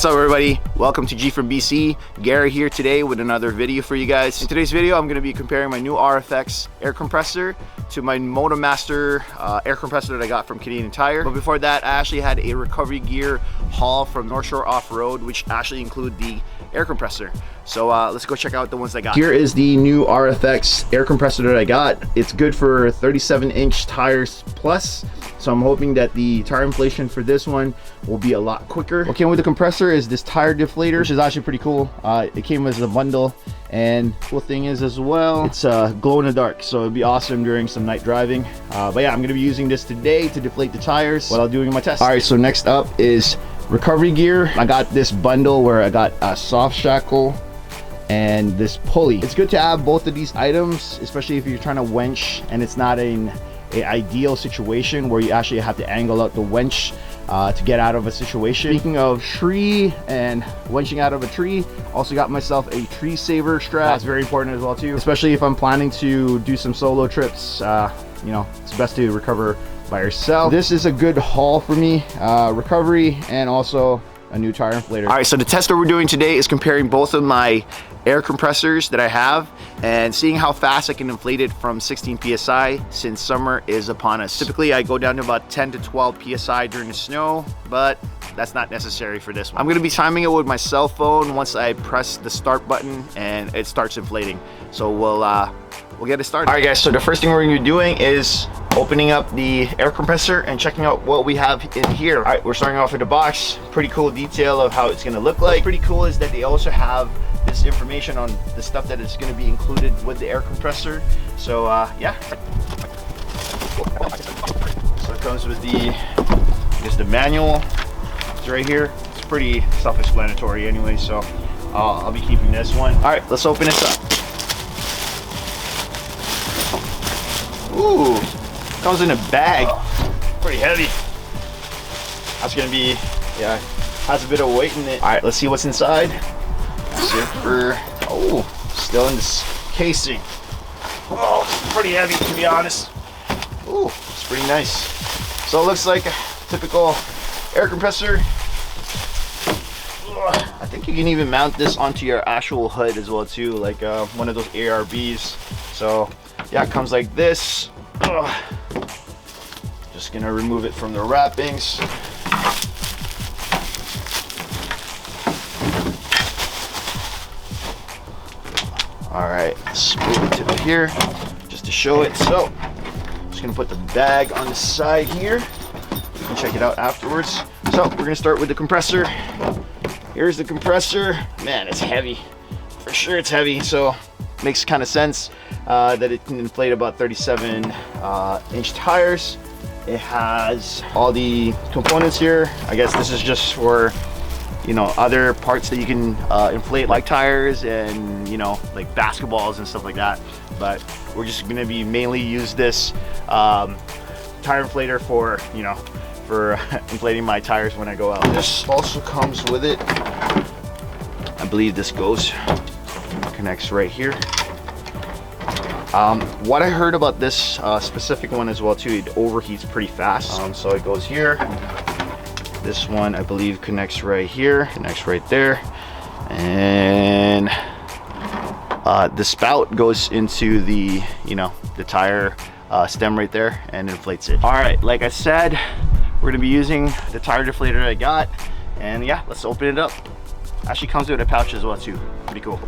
What's up everybody? Welcome to G from BC. Gary here today with another video for you guys. In today's video, I'm going to be comparing my new RFX air compressor to my MotoMaster air compressor that I got from Canadian Tire. But before that, I actually had a recovery gear haul from North Shore Off-Road, which actually include the air compressor. So let's go check out the ones I got. Here is the new RFX air compressor that I got. It's good for 37-inch tires plus. So I'm hoping that the tire inflation for this one will be a lot quicker. What came with the compressor is this tire deflator, which is actually pretty cool. It came as a bundle, and cool thing is as well, it's glow in the dark, so it'd be awesome during some night driving. But yeah, I'm gonna be using this today to deflate the tires while I'm doing my test. All right, so next up is recovery gear. I got this bundle where I got a soft shackle and this pulley. It's good to have both of these items, especially if you're trying to winch and it's not an ideal situation where you actually have to angle out the winch to get out of a situation. Speaking of tree and winching out of a tree, also got myself a tree saver strap. That's very important as well too, especially if I'm planning to do some solo trips. You know, it's best to recover by yourself. This is a good haul for me, recovery and also a new tire inflator. All right, so the test that we're doing today is comparing both of my air compressors that I have and seeing how fast I can inflate it from 16 psi since summer is upon us. Typically I go down to about 10 to 12 psi during the snow, but that's not necessary for this one. I'm gonna be timing it with my cell phone once I press the start button and it starts inflating. So we'll get it started. All right guys, so the first thing we're gonna be doing is opening up the air compressor and checking out what we have in here. All right, we're starting off with the box. Pretty cool detail of how it's gonna look like. Pretty cool is that they also have this information on the stuff that is going to be included with the air compressor. So yeah, so it comes with the manual. It's right here. It's pretty self-explanatory anyway, so I'll be keeping this one. All right, let's open this up. Ooh, comes in a bag. Pretty heavy. That's gonna be, yeah, has a bit of weight in it. All right, let's see what's inside. Zipper. Oh, still in this casing. Oh, it's pretty heavy to be honest. Oh, it's pretty nice. So it looks like a typical air compressor. I think you can even mount this onto your actual hood as well too, like one of those ARBs. So yeah, it comes like this. Just gonna remove it from the wrappings. All right, let's move it to here just to show it. So just gonna put the bag on the side here. You can check it out afterwards. So we're gonna start with the compressor. Here's the compressor. Man, it's heavy. For sure it's heavy, so makes kind of sense that it can inflate about 37-inch tires. It has all the components here. I guess this is just for, you know, other parts that you can inflate, like tires and, you know, like basketballs and stuff like that. But we're just gonna be mainly use this tire inflator for, you know, for inflating my tires when I go out. This also comes with it. I believe this connects right here. What I heard about this specific one as well too, it overheats pretty fast. So it goes here. This one, I believe, connects right here, connects right there. And the spout goes into the, you know, the tire stem right there and inflates it. All right, like I said, we're gonna be using the tire deflator that I got. And yeah, let's open it up. Actually comes with a pouch as well too. Pretty cool.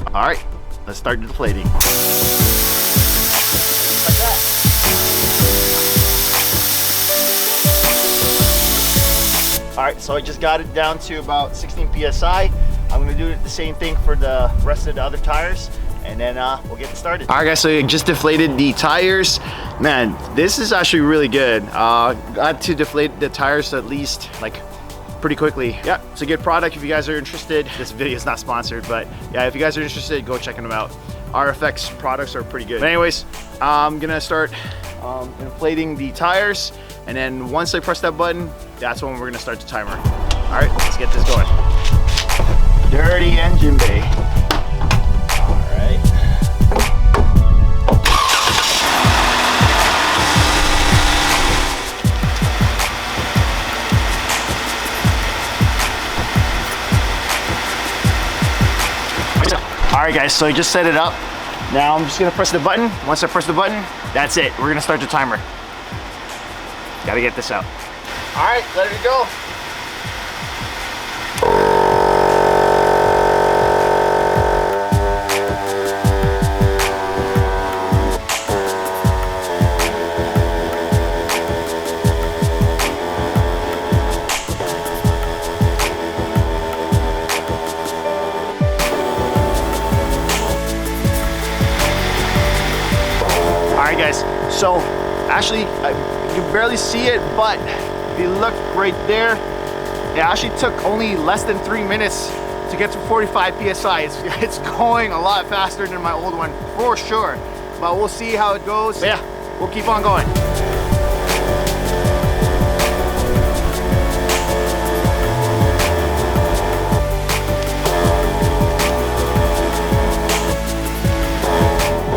All right, let's start deflating. Like that. All right, so I just got it down to about 16 psi. I'm gonna do the same thing for the rest of the other tires, and then we'll get started. All right, guys, so I just deflated the tires. Man, this is actually really good. Got to deflate the tires at least like pretty quickly. Yeah, it's a good product if you guys are interested. This video is not sponsored, but yeah, if you guys are interested, go check them out. RFX products are pretty good. But anyways, I'm gonna start inflating the tires, and then once I press that button, that's when we're gonna start the timer. All right, let's get this going. Dirty engine bay. All right. All right guys, so I just set it up. Now I'm just gonna press the button. Once I press the button, that's it. We're gonna start the timer. Gotta get this out. All right, let it go. Alright guys, so actually you can barely see it, but if you look right there, it actually took only less than 3 minutes to get to 45 psi. It's going a lot faster than my old one for sure, but we'll see how it goes. But yeah, we'll keep on going.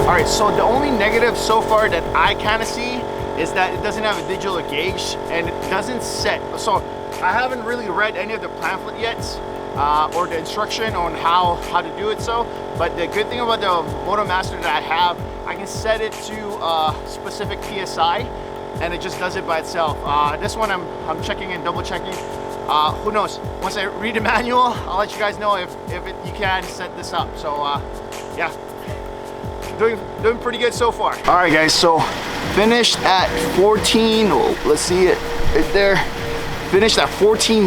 All right, so the only negative so far that I kind of see is that it doesn't have a digital gauge and it doesn't set. So I haven't really read any of the pamphlet yet or the instruction on how to do it. So, but the good thing about the MotoMaster that I have, I can set it to a specific PSI and it just does it by itself. This one I'm checking and double checking. Who knows? Once I read the manual, I'll let you guys know if you can set this up. So yeah. Doing pretty good so far. All right guys, so finished at 14, let's see it right there. Finished at 14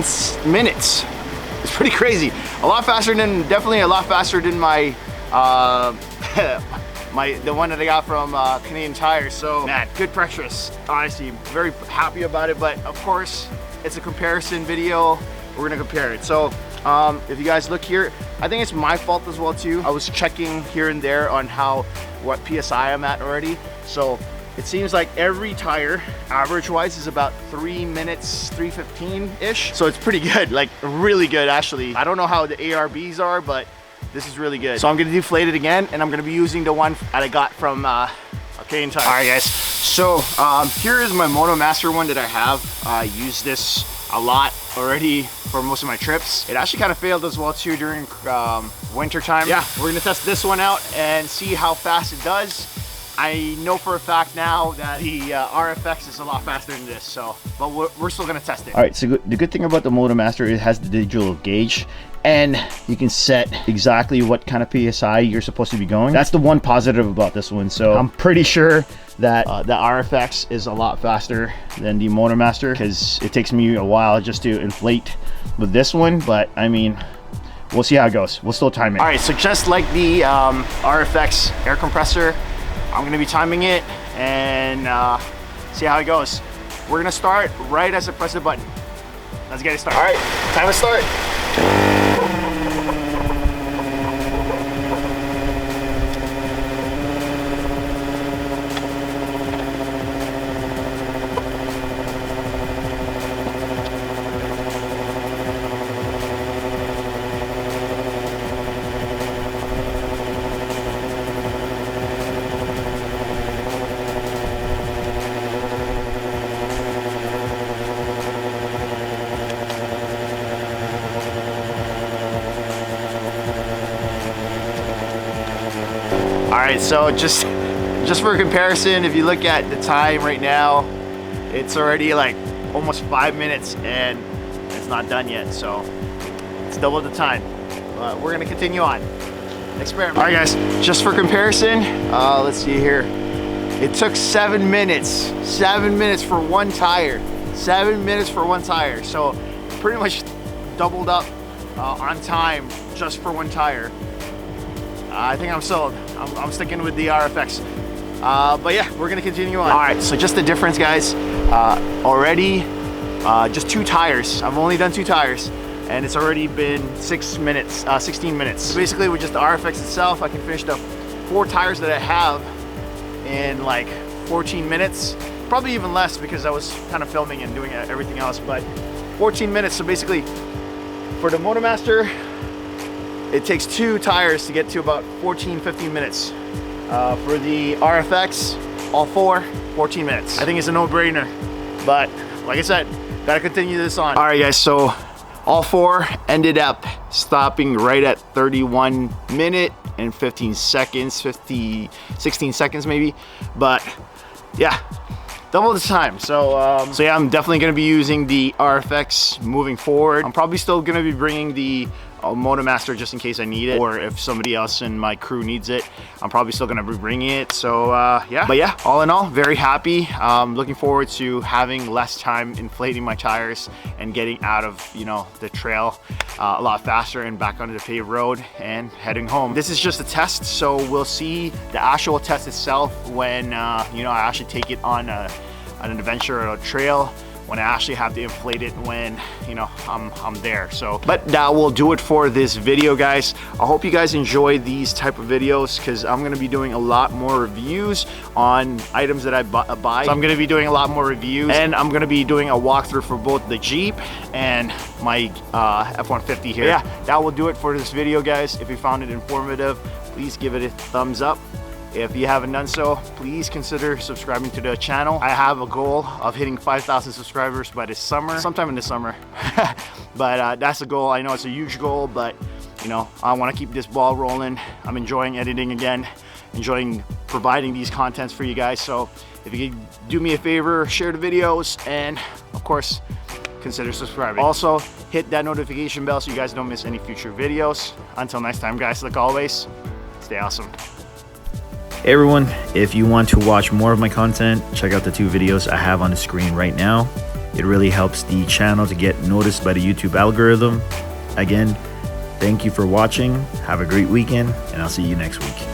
minutes. It's pretty crazy. A lot faster than, definitely a lot faster than my, the one that I got from Canadian Tire. So man, good pressures. Honestly, very happy about it, but of course, it's a comparison video. We're gonna compare it. So if you guys look here, I think it's my fault as well too. I was checking here and there on what PSI I'm at already. So it seems like every tire, average wise, is about 3 minutes, 3:15-ish. So it's pretty good, like really good actually. I don't know how the ARBs are, but this is really good. So I'm gonna deflate it again, and I'm gonna be using the one that I got from Canadian Tire. All right guys, so here is my MotoMaster one that I have. I use this a lot already for most of my trips. It actually kind of failed as well too during winter time. Yeah, we're gonna test this one out and see how fast it does. I know for a fact now that the RFX is a lot faster than this, so, but we're still gonna test it. All right, so the good thing about the MotoMaster, it has the digital gauge, and you can set exactly what kind of PSI you're supposed to be going. That's the one positive about this one. So I'm pretty sure that the RFX is a lot faster than the MotoMaster, because it takes me a while just to inflate with this one, but I mean, we'll see how it goes. We'll still time it. All right, so just like the RFX air compressor, I'm gonna be timing it and see how it goes. We're gonna start right as I press the button. Let's get it started. All right, time to start. All right, so just for comparison, if you look at the time right now, it's already like almost 5 minutes and it's not done yet. So it's double the time, but we're gonna continue on. Experiment. All right guys, just for comparison, let's see here. It took 7 minutes, 7 minutes for one tire, 7 minutes for one tire. So pretty much doubled up on time just for one tire. I think I'm sold. I'm sticking with the RFX. But yeah, we're gonna continue on. All right, so just the difference, guys. Already, just 2 tires. I've only done 2 tires, and it's already been 16 minutes. So basically, with just the RFX itself, I can finish the 4 tires that I have in like 14 minutes. Probably even less because I was kind of filming and doing everything else, but 14 minutes. So basically, for the MotoMaster, it takes 2 tires to get to about 14-15 minutes. For the RFX, all 14 minutes. I think it's a no-brainer, but like I said, gotta continue this on. All right guys, so all 4 ended up stopping right at 31 minute in 15 seconds, 16 seconds maybe. But yeah, double the time. So yeah, I'm definitely gonna be using the RFX moving forward. I'm probably still gonna be bringing the MotoMaster just in case I need it, or if somebody else in my crew needs it, I'm probably still gonna be bringing it. So yeah, but yeah, all in all, very happy. Looking forward to having less time inflating my tires and getting out of, you know, the trail a lot faster and back onto the paved road and heading home. This is just a test, so we'll see the actual test itself when you know, I actually take it on an adventure or a trail, when I actually have to inflate it when, you know, I'm there. So, but that will do it for this video, guys. I hope you guys enjoy these type of videos, because I'm gonna be doing a lot more reviews on items that I buy. So I'm gonna be doing a lot more reviews, and I'm gonna be doing a walkthrough for both the Jeep and my F-150 here. Yeah, that will do it for this video, guys. If you found it informative, please give it a thumbs up. If you haven't done so, please consider subscribing to the channel. I have a goal of hitting 5,000 subscribers by this summer, sometime in the summer. But that's the goal. I know it's a huge goal, but you know, I want to keep this ball rolling. I'm enjoying editing again, enjoying providing these contents for you guys. So if you could do me a favor, share the videos, and of course, consider subscribing. Also, hit that notification bell so you guys don't miss any future videos. Until next time, guys, like always, stay awesome. Hey everyone, if you want to watch more of my content, check out the 2 videos I have on the screen right now. It really helps the channel to get noticed by the YouTube algorithm. Again, thank you for watching, have a great weekend, and I'll see you next week.